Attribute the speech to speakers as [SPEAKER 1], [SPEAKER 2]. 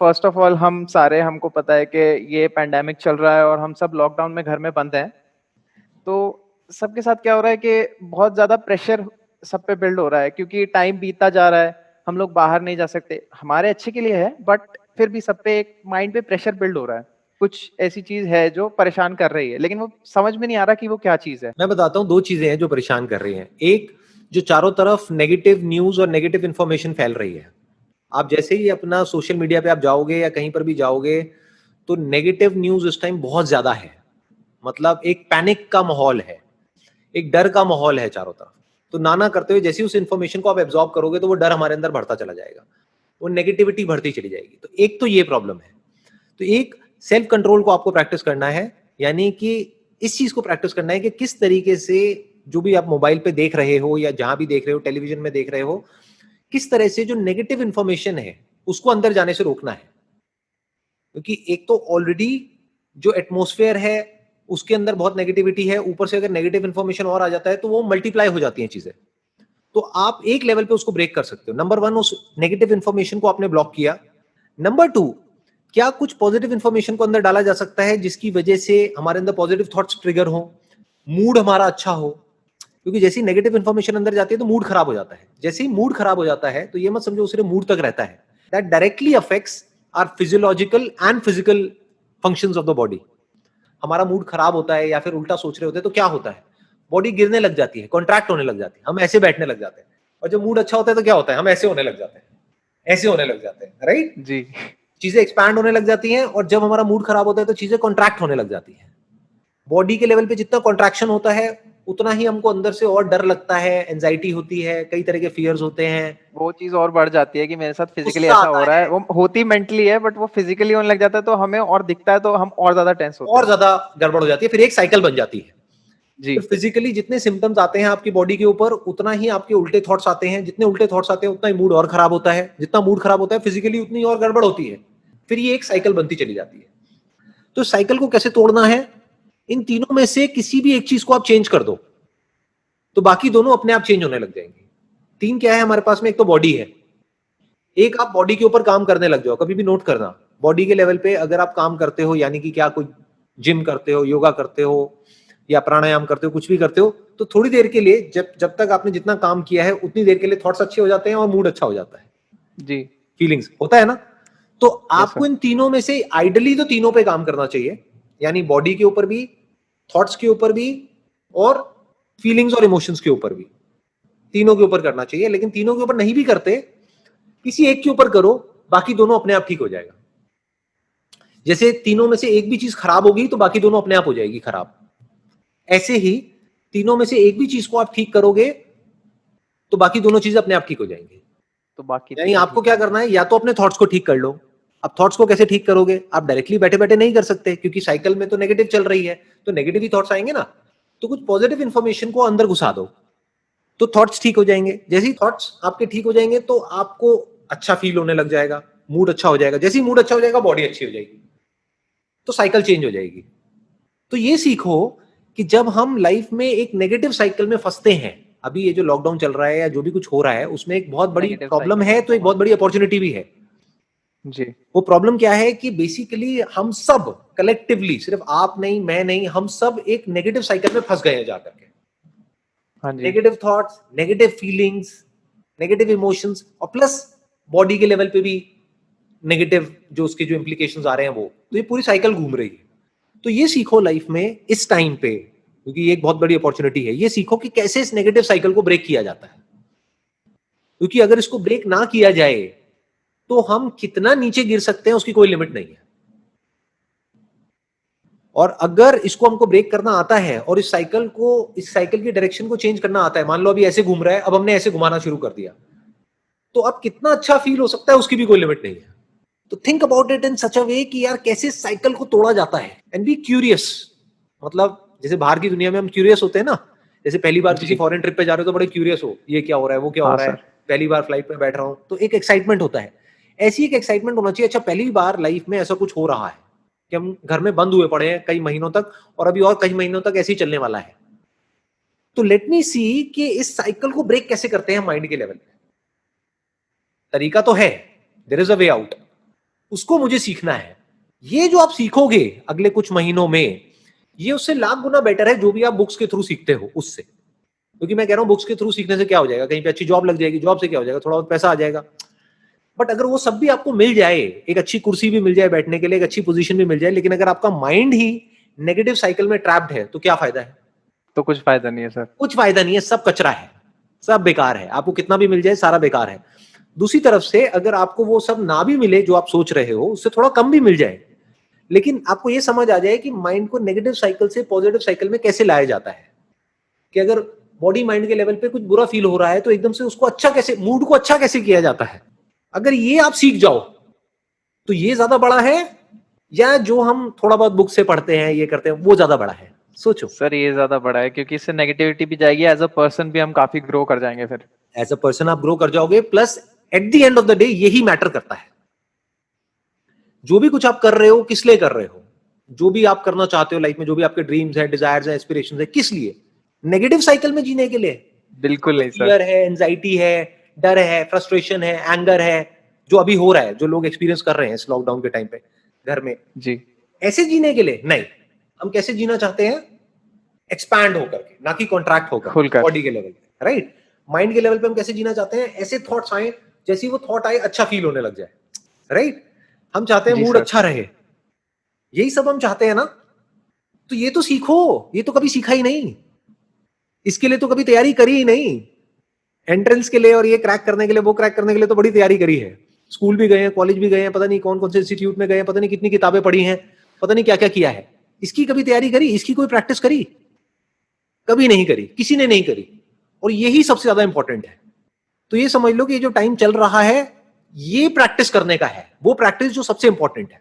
[SPEAKER 1] First of all हमको पता है कि ये पैंडेमिक चल रहा है और हम सब लॉकडाउन में घर में बंद हैं। तो सबके साथ क्या हो रहा है कि बहुत ज्यादा प्रेशर सब पे बिल्ड हो रहा है, क्योंकि टाइम बीतता जा रहा है, हम लोग बाहर नहीं जा सकते। हमारे अच्छे के लिए है, बट फिर भी सब पे एक माइंड पे प्रेशर बिल्ड हो रहा है। कुछ ऐसी चीज है जो परेशान कर रही है, लेकिन वो समझ में नहीं आ रहा कि वो क्या चीज है।
[SPEAKER 2] मैं बताता हूँ, दो चीजें हैं जो परेशान कर रही हैं। एक, जो चारों तरफ नेगेटिव न्यूज और नेगेटिव इंफॉर्मेशन फैल रही है। आप जैसे ही अपना सोशल मीडिया पे आप जाओगे या कहीं पर भी जाओगे, तो नेगेटिव न्यूज इस टाइम बहुत ज्यादा है। मतलब एक पैनिक का माहौल है, एक डर का माहौल है चारों तरफ। तो नाना करते हुए जैसे ही उस इंफॉर्मेशन को आप एब्जॉर्ब करोगे, तो वो डर हमारे अंदर बढ़ता चला जाएगा, वो नेगेटिविटी बढ़ती चली जाएगी। तो एक तो ये प्रॉब्लम है। तो एक, सेल्फ कंट्रोल को आपको प्रैक्टिस करना है, यानी कि इस चीज को प्रैक्टिस करना है कि किस तरीके से जो भी आप मोबाइल पे देख रहे हो या जहां भी देख रहे हो, टेलीविजन में देख रहे हो, किस तरह से जो नेगेटिव इंफॉर्मेशन है उसको अंदर जाने से रोकना है। क्योंकि एक तो ऑलरेडी जो एटमॉस्फेयर है उसके अंदर बहुत नेगेटिविटी है, ऊपर से अगर नेगेटिव इंफॉर्मेशन और आ जाता है तो वो मल्टीप्लाई हो जाती हैं चीजें। तो आप एक लेवल पे उसको ब्रेक कर सकते हो। नंबर वन, उस नेगेटिव इंफॉर्मेशन को आपने ब्लॉक किया। नंबर टू, क्या कुछ पॉजिटिव इंफॉर्मेशन को अंदर डाला जा सकता है जिसकी वजह से हमारे अंदर पॉजिटिव थॉट्स ट्रिगर हो, मूड हमारा अच्छा हो। क्योंकि जैसे ही नेगेटिव इंफॉर्मेशन अंदर जाती है तो मूड खराब हो जाता है। जैसे ही मूड खराब हो जाता है तो ये मत समझो सिर्फ मूड तक रहता है, that directly affects our physiological and physical functions of the body. हमारा मूड खराब होता है या फिर उल्टा सोच रहे होते हैं तो क्या होता है, बॉडी गिरने लग जाती है, कॉन्ट्रैक्ट होने लग जाती है, हम ऐसे बैठने लग जाते हैं। और जब मूड अच्छा होता है तो क्या होता है, हम ऐसे होने लग जाते हैं, ऐसे होने लग जाते हैं, राइट।
[SPEAKER 1] जी।
[SPEAKER 2] चीजें एक्सपैंड होने लग जाती हैं। और जब हमारा मूड खराब होता है तो चीजें कॉन्ट्रैक्ट होने लग जाती हैं। बॉडी के लेवल पे जितना कॉन्ट्रैक्शन होता है उतना ही हमको अंदर से और डर लगता है, एंजाइटी होती है, कई तरह के फियर्स होते हैं,
[SPEAKER 1] वो चीज और बढ़ जाती है कि मेरे साथ फिजिकली
[SPEAKER 2] गुस्सा
[SPEAKER 1] ऐसा
[SPEAKER 2] आता
[SPEAKER 1] हो रहा है।
[SPEAKER 2] है,
[SPEAKER 1] वो होती मेंटली है, बट वो फिजिकली होने लग जाता है, तो हमें और दिखता है, तो हम और ज्यादा टेंस होते
[SPEAKER 2] और
[SPEAKER 1] हैं।
[SPEAKER 2] ज्यादा गड़बड़ हो जाती है। फिर एक साइकिल बन जाती है।
[SPEAKER 1] जी।
[SPEAKER 2] फिर फिजिकली जितने सिम्टम्स आते हैं आपकी बॉडी के ऊपर, उतना ही आपके उल्टे थॉट्स आते हैं। जितने उल्टे थॉट्स आते हैं उतना ही मूड और खराब होता है। जितना मूड खराब होता है फिजिकली उतनी और गड़बड़ होती है। फिर ये एक साइकिल बनती चली जाती है। तो साइकिल को कैसे तोड़ना है, इन तीनों में से किसी भी एक चीज को आप चेंज कर दो तो बाकी दोनों अपने आप चेंज होने लग जाएंगे। तीन क्या है हमारे पास में, एक तो बॉडी है। एक, आप बॉडी के ऊपर काम करने लग जाओ। कभी भी नोट करना, बॉडी के लेवल पे अगर आप काम करते हो, यानी कि क्या कोई जिम करते हो, योगा करते हो या प्राणायाम करते हो, कुछ भी करते हो, तो थोड़ी देर के लिए, जब जब तक आपने जितना काम किया है उतनी देर के लिए थॉट्स अच्छे हो जाते हैं और मूड अच्छा हो जाता है,
[SPEAKER 1] जी।
[SPEAKER 2] फीलिंग्स होता है ना। तो
[SPEAKER 1] यस
[SPEAKER 2] आपको
[SPEAKER 1] सर।
[SPEAKER 2] इन तीनों में से आइडली तो तीनों पे काम करना चाहिए, यानी बॉडी के ऊपर भी, थॉट्स के ऊपर भी, और फीलिंग्स और इमोशंस के ऊपर भी। तीनों के ऊपर करना चाहिए। लेकिन तीनों के ऊपर नहीं भी करते, किसी एक के ऊपर करो, बाकी दोनों अपने आप ठीक हो जाएगा। जैसे तीनों में से एक भी चीज खराब होगी तो बाकी दोनों अपने आप हो जाएगी खराब। ऐसे ही तीनों में से एक भी चीज को आप ठीक करोगे तो बाकी दोनों चीजें अपने आप ठीक हो जाएंगी।
[SPEAKER 1] तो बाकी
[SPEAKER 2] यानी
[SPEAKER 1] तीनों
[SPEAKER 2] आपको
[SPEAKER 1] ठीक
[SPEAKER 2] क्या
[SPEAKER 1] होंगे।
[SPEAKER 2] करना है, या तो अपने थॉट्स को ठीक कर लो। अब थॉट्स को कैसे ठीक करोगे, आप डायरेक्टली बैठे बैठे नहीं कर सकते, क्योंकि साइकिल में तो नेगेटिव चल रही है, तो नेगेटिव ही थॉट्स आएंगे ना। तो कुछ पॉजिटिव इंफॉर्मेशन को अंदर घुसा दो तो थॉट्स ठीक हो जाएंगे। जैसे ही थॉट्स आपके ठीक हो जाएंगे तो आपको अच्छा फील होने लग जाएगा, मूड अच्छा हो जाएगा। जैसे ही मूड अच्छा हो जाएगा बॉडी अच्छी हो जाएगी, तो साइकिल चेंज हो जाएगी। तो ये सीखो कि जब हम लाइफ में एक नेगेटिव साइकिल में फंसते हैं, अभी ये जो लॉकडाउन चल रहा है या जो भी कुछ हो रहा है उसमें एक बहुत बड़ी
[SPEAKER 1] नेगेटिव
[SPEAKER 2] प्रॉब्लम
[SPEAKER 1] साइकिल
[SPEAKER 2] है,
[SPEAKER 1] है
[SPEAKER 2] तो एक बहुत
[SPEAKER 1] बहुत।
[SPEAKER 2] बड़ी अपॉर्चुनिटी भी है।
[SPEAKER 1] जी।
[SPEAKER 2] वो प्रॉब्लम क्या है कि बेसिकली हम सब कलेक्टिवली, सिर्फ आप नहीं, मैं नहीं, हम सब एक नेगेटिव साइकिल में फंस गए हैं जाकर के।
[SPEAKER 1] हाँ जी।
[SPEAKER 2] Negative thoughts, negative feelings, negative emotions, और प्लस बॉडी के लेवल पे भी नेगेटिव जो उसके जो इंप्लीकेशंस आ रहे हैं, वो तो ये पूरी साइकिल घूम रही है। तो ये सीखो लाइफ में इस टाइम पे, क्योंकि ये एक बहुत बड़ी अपॉर्चुनिटी है, ये सीखो कि कैसे इस नेगेटिव साइकिल को ब्रेक किया जाता है। क्योंकि अगर इसको ब्रेक ना किया जाए तो हम कितना नीचे गिर सकते हैं उसकी कोई लिमिट नहीं है। और अगर इसको हमको ब्रेक करना आता है और इस साइकिल की डायरेक्शन को चेंज करना आता है, मान लो अभी ऐसे घूम रहा है, अब हमने ऐसे घुमाना शुरू कर दिया, तो अब कितना अच्छा फील हो सकता है उसकी भी कोई लिमिट नहीं है। तो थिंक अबाउट इट इन सच अ वे कि यार कैसे साइकिल को तोड़ा जाता है, एंड बी क्यूरियस। मतलब जैसे बाहर की दुनिया में हम क्यूरियस होते हैं ना, जैसे पहली बार किसी
[SPEAKER 1] जी।
[SPEAKER 2] फॉरेन ट्रिप पे जा रहे हो तो बड़े क्यूरियस हो, ये क्या हो रहा है, वो क्या हो
[SPEAKER 1] हाँ
[SPEAKER 2] रहा है,
[SPEAKER 1] सर।
[SPEAKER 2] पहली बार फ्लाइट में बैठ रहा हूं, तो एक एक्साइटमेंट होता है। ऐसी एक एक्साइटमेंट होना चाहिए, अच्छा पहली बार लाइफ में ऐसा कुछ हो रहा है कि हम घर में बंद हुए पड़े हैं कई महीनों तक, और अभी और कई महीनों तक ऐसे ही चलने वाला है। तो लेट मी सी कि इस साइकिल को ब्रेक कैसे करते हैं माइंड के लेवल पे। तरीका तो है, there is a way out. उसको मुझे सीखना है। ये जो आप सीखोगे अगले कुछ महीनों में, ये उससे लाख गुना बेटर है जो भी आप बुक्स के थ्रू सीखते हो उससे। क्योंकि मैं कह रहा हूं बुक्स के थ्रू सीखने से क्या हो जाएगा, कहीं पे अच्छी जॉब लग जाएगी, जॉब से क्या हो जाएगा, थोड़ा बहुत पैसा आ जाएगा। बट अगर वो सब भी आपको मिल जाए, एक अच्छी कुर्सी भी मिल जाए बैठने के लिए, एक अच्छी पोजीशन भी मिल जाए, लेकिन अगर आपका माइंड ही नेगेटिव साइकिल में ट्रैप्ड है, तो क्या फायदा है?
[SPEAKER 1] तो कुछ फायदा नहीं है सर।
[SPEAKER 2] कुछ फायदा नहीं है, सब कचरा है, सब बेकार है। आपको कितना भी मिल जाए सारा बेकार है। दूसरी तरफ से अगर आपको वो सब ना भी मिले जो आप सोच रहे हो, उससे थोड़ा कम भी मिल जाए, लेकिन आपको ये समझ आ जाए कि माइंड को नेगेटिव साइकिल से पॉजिटिव साइकिल में कैसे लाया जाता है, कि अगर बॉडी माइंड के लेवल पे कुछ बुरा फील हो रहा है तो एकदम से उसको अच्छा कैसे, मूड को अच्छा कैसे किया जाता है, अगर ये आप सीख जाओ तो ये ज्यादा बड़ा है, या जो हम थोड़ा बहुत बुक से पढ़ते हैं ये करते हैं वो ज्यादा बड़ा है? सोचो।
[SPEAKER 1] सर ये ज्यादा बड़ा है, क्योंकि इससे नेगेटिविटी भी जाएगी, एज अ पर्सन भी हम काफी ग्रो कर जाएंगे फिर।
[SPEAKER 2] एज अ पर्सन आप ग्रो कर जाओगे, plus at the end of the day यही मैटर करता है। जो भी कुछ आप कर रहे हो किस लिए कर रहे हो, जो भी आप करना चाहते हो लाइफ में, जो भी आपके ड्रीम्स है, डिजायर्स है, एस्पिरेशंस है, किस लिए? नेगेटिव साइकिल में जीने के लिए?
[SPEAKER 1] बिल्कुल नहीं
[SPEAKER 2] फियर
[SPEAKER 1] सर।
[SPEAKER 2] है, एंजाइटी है, डर है, फ्रस्ट्रेशन है, एंगर है, जो अभी हो रहा है, जो लोग एक्सपीरियंस कर रहे हैं इस लॉकडाउन के टाइम पे घर में,
[SPEAKER 1] जी।
[SPEAKER 2] ऐसे जीने के लिए नहीं। हम कैसे जीना चाहते हैं? एक्सपैंड होकर के, ना कि कॉन्ट्रैक्ट होकर,
[SPEAKER 1] खुलकर।
[SPEAKER 2] बॉडी के लेवल पे, राइट? माइंड के लेवल पे हम कैसे जीना चाहते हैं? ऐसे थॉट्स आए, जैसे ही वो थॉट आए अच्छा फील होने लग जाए, राइट? हम चाहते हैं
[SPEAKER 1] जी
[SPEAKER 2] मूड
[SPEAKER 1] सर।
[SPEAKER 2] अच्छा रहे, यही सब हम चाहते हैं ना। तो ये तो सीखो, ये तो कभी सीखा ही नहीं, इसके लिए तो कभी तैयारी करी ही नहीं। एंट्रेंस के लिए और ये क्रैक करने के लिए, वो क्रैक करने के लिए तो बड़ी तैयारी करी है, स्कूल भी गए हैं, कॉलेज भी गए हैं, पता नहीं कौन कौन से इंस्टीट्यूट में गए हैं, पता नहीं कितनी किताबें पढ़ी हैं, पता नहीं क्या क्या किया है। इसकी कभी तैयारी करी? इसकी कोई प्रैक्टिस करी? कभी नहीं करी, किसी ने नहीं करी। और यही सबसे ज्यादा इंपॉर्टेंट है। तो ये समझ लो कि ये जो टाइम चल रहा है ये प्रैक्टिस करने का है, वो प्रैक्टिस जो सबसे इंपॉर्टेंट है।